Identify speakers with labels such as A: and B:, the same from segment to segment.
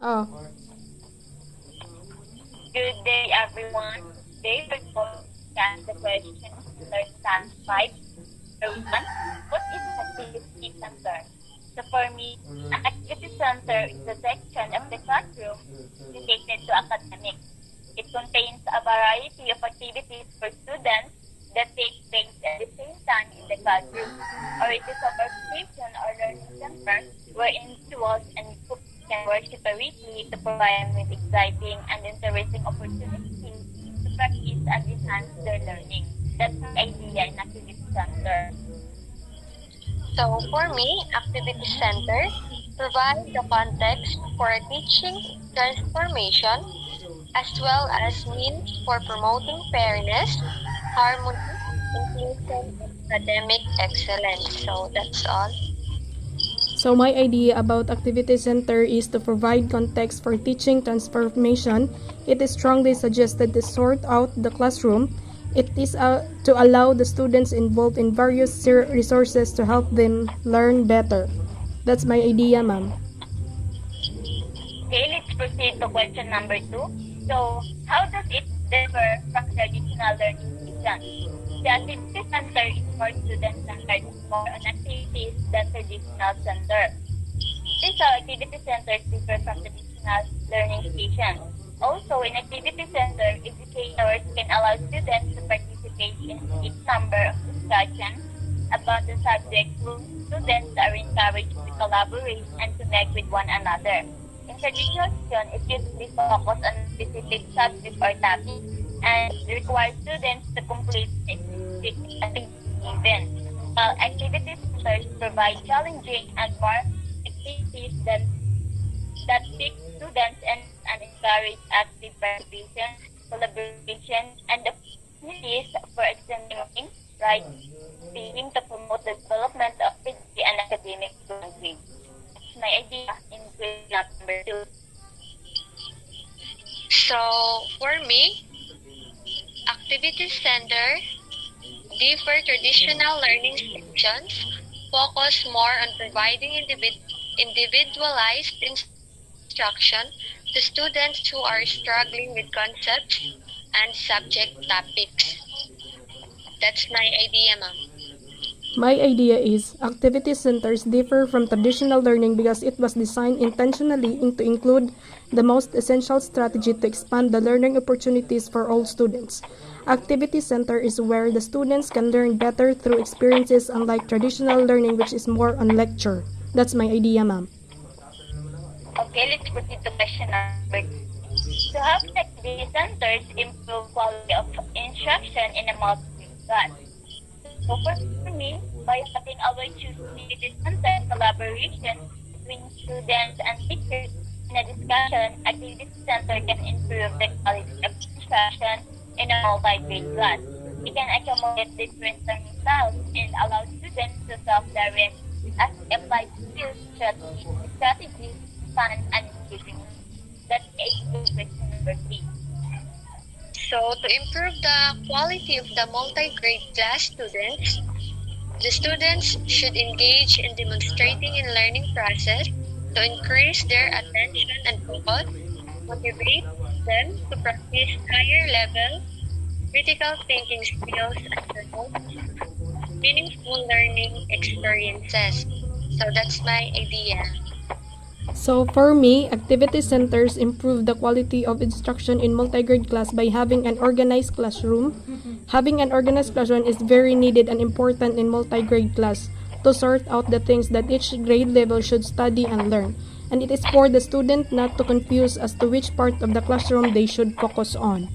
A: Oh,
B: Good day, everyone. Today we're going to discuss the questions learn task 5. Number 1, what is an activity center? So for me, an activity center is a section of the classroom dedicated to academics. It contains a variety of activities for students that take place at the same time in the classroom, or it is a workstation or learning center where individuals and groups can work separately to provide them with exciting and interesting opportunities to practice and enhance their learning. That's my idea in activity center.
C: So for me, Activity Center provide the context for a teaching transformation as well as means for promoting fairness, harmony, inclusion, and academic excellence. So that's all.
A: so my idea about activity center is to provide context for teaching transformation. It is strongly suggested to sort out the classroom. It is to allow the students involved in various resources to help them learn better. That's my idea, ma'am.
B: Okay, let's proceed to question number 2. So, how does it differ from traditional learning sessions? The activity center is more student-centered, more on activities than traditional center. These are activity centers differ from traditional learning stations. Also, in activity center, educators can allow students to participate in a number of discussions about the subject. Students are encouraged to collaborate and connect with one another. In traditional session, it usually focuses on a specific subject or topic and requires students to complete a specific activity given. While activity centers provide challenging and more activities that pick students and encourage active participation, collaboration, and opportunities for examining, writing, speaking to promote the development of critical and academic language. That's my idea in question number 2.
C: So for me, Activity Center differ traditional learning sections focus more on providing individualized instruction to students who are struggling with concepts and subject topics. That's my idea, ma'am.
A: My idea is activity centers differ from traditional learning because it was designed intentionally to include the most essential strategy to expand the learning opportunities for all students. Activity center is where the students can learn better through experiences unlike traditional learning which is more on lecture. That's my idea, ma'am.
B: Okay, let's proceed to question number 3. So how can activity centers improve quality of instruction in a multi-grade class? So for me, by having our choose activity center collaboration between students and teachers in a discussion, activity center can improve the quality of instruction in a multi-grade class. It can accommodate different learning styles and allow students to self-direct as they apply skills, strategies, fun, and engaging. That's question number 3.
C: So to improve the quality of the multi-grade class students, the students should engage in demonstrating in learning process to increase their attention and focus, motivate them to practice higher level critical thinking skills and promote meaningful learning experiences. So that's my idea.
A: So for me, activity centers improve the quality of instruction in multi-grade class by having an organized classroom. Having an organized classroom is very needed and important in multi-grade class to sort out the things that each grade level should study and learn. And it is for the student not to confuse as to which part of the classroom they should focus on.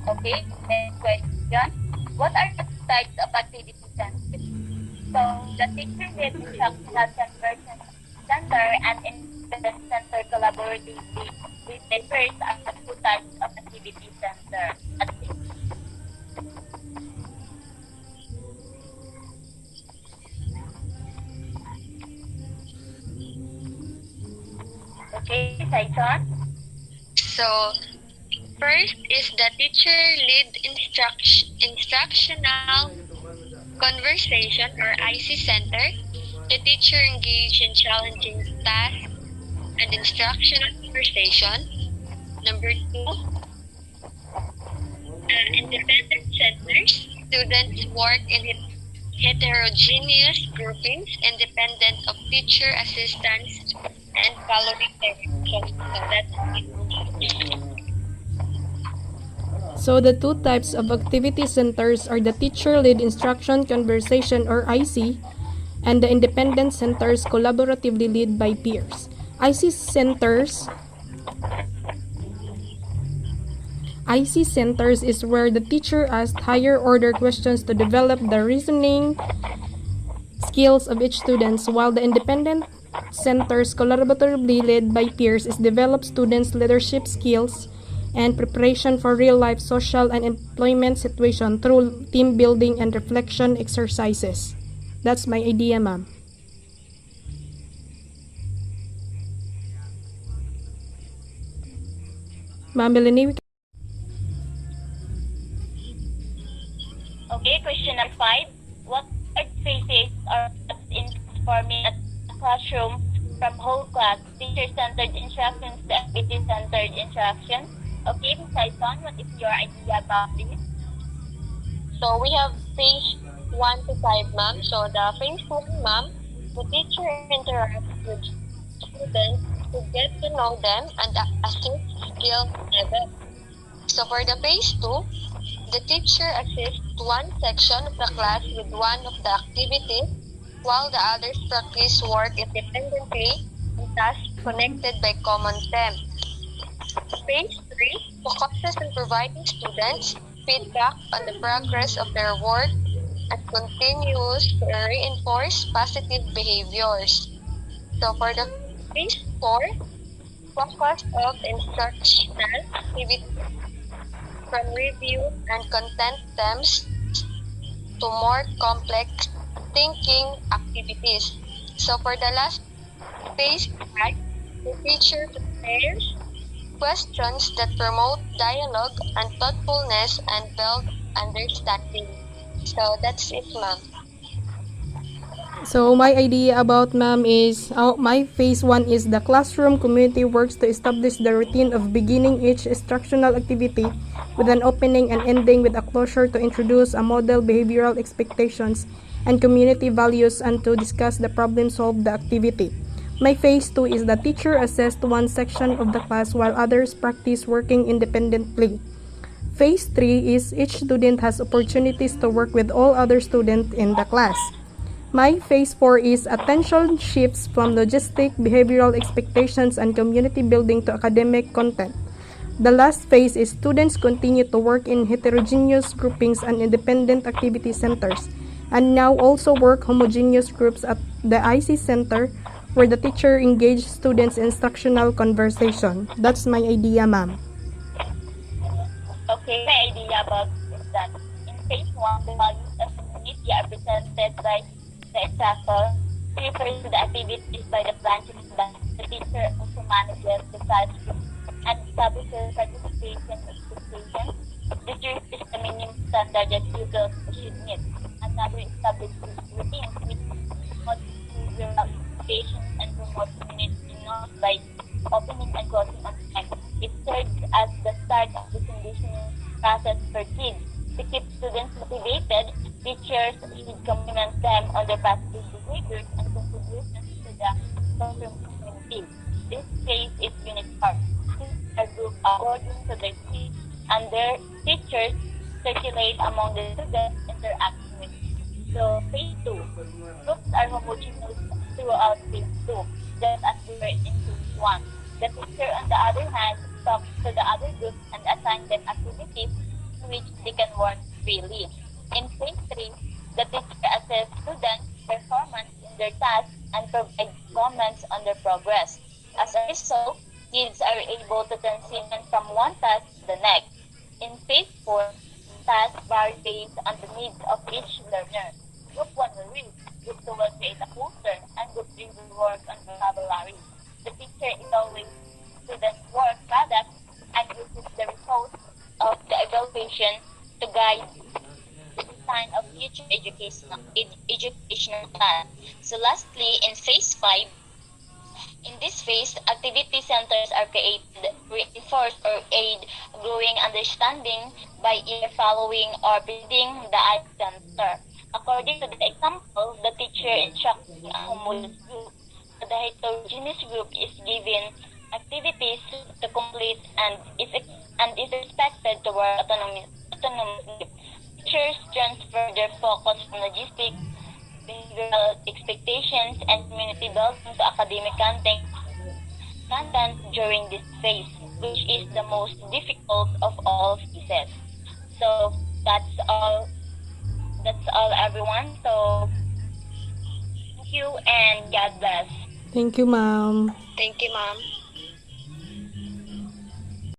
B: Okay, next question. What are the types of activity centers? So the teacher-led instructional center and independent center collaboratively with the first are the two types of activity center. Okay, Saison?
C: So first is the teacher-led instructional conversation or IC center. The teacher engage in challenging tasks and instructional conversation. Number two, independent centers. Students work in heterogeneous groupings independent of teacher assistance and following directions. So that's it.
A: So the two types of activity centers are the teacher-led instruction conversation or IC and the independent centers collaboratively led by peers. IC centers is where the teacher asks higher order questions to develop the reasoning skills of each student, while the independent centers collaboratively led by peers is develop students' leadership skills and preparation for real-life social and employment situation through team building and reflection exercises. That's my idea, ma'am. Ma'am Melanie,
B: Okay, question number 5. What phases are in transforming a classroom from whole class, teacher-centered instructions to activity-centered instruction? Okay, Ms. Tyson, what is your idea about this?
C: So we have phase 1 to 5, ma'am. So the phase 1, ma'am, the teacher interacts with students to get to know them and assess skill level. So for the phase 2, the teacher assists one section of the class with one of the activities, while the others practice work independently on tasks connected by common themes. Phase 3 focuses on providing students feedback on the progress of their work and continues to reinforce positive behaviors. So for the phase 4, focus of instructional activities from review and content themes to more complex thinking activities. So for the last phase 5, the teacher prepares questions that promote dialogue and thoughtfulness and build understanding. So that's it, ma'am.
A: so my idea about ma'am is, my phase 1 is the classroom community works to establish the routine of beginning each instructional activity with an opening and ending with a closure to introduce a model behavioral expectations and community values and to discuss the problem solve the activity. My phase 2 is the teacher assessed one section of the class while others practice working independently. Phase 3 is each student has opportunities to work with all other students in the class. My phase 4 is attention shifts from logistic, behavioral expectations, and community building to academic content. The last phase is students continue to work in heterogeneous groupings and independent activity centers, and now also work homogeneous groups at the IC center where the teacher engaged students in instructional conversation. That's my idea, ma'am.
B: Okay, my idea about this is that in phase 1, the values of the community are presented by the example, refers to the activities by the branch that the teacher also manages the classroom and establishes participation expectations. This is the minimum standard that pupils should meet. Another establishes routines which promote behavioral expectations and promote community norms by opening and closing on time. It serves as the start of the conditioning process for kids. To keep students motivated, teachers should compliment them on their positive behaviors and contributions to the classroom community. This phase is unit 4. Students are grouped according to their needs, and their teachers circulate among the students interacting with. So, phase 2. Groups are homogeneous throughout phase 2, just as they were in phase 1. The teacher, on the other hand, talks to the other groups and assigns them activities in which they can work freely. In phase 3, the teacher assesses students' performance in their tasks and provides comments on their progress. As a result, kids are able to transition from one task to the next. In phase 4, tasks vary based on the needs of each learner. Group 1 will read, Group 2 will create a poster, and Group 3 will work on vocabulary. The teacher evaluates students' work product and uses the results of the evaluation to guide the design of future educational plan. So lastly, in phase 5, in this phase, activity centers are created, reinforce or aid growing understanding by either following or building the eye center. According to the example, the teacher instructing a homogeneous group. So the heterogeneous group is given activities to complete and is expected to work autonomously. Teachers transfer their focus from logistics, behavioral expectations, and community building to academic content during this phase, which is the most difficult of all phases. So that's all. That's all, everyone. So thank you and God bless.
A: Thank you, ma'am.
C: Thank you, ma'am.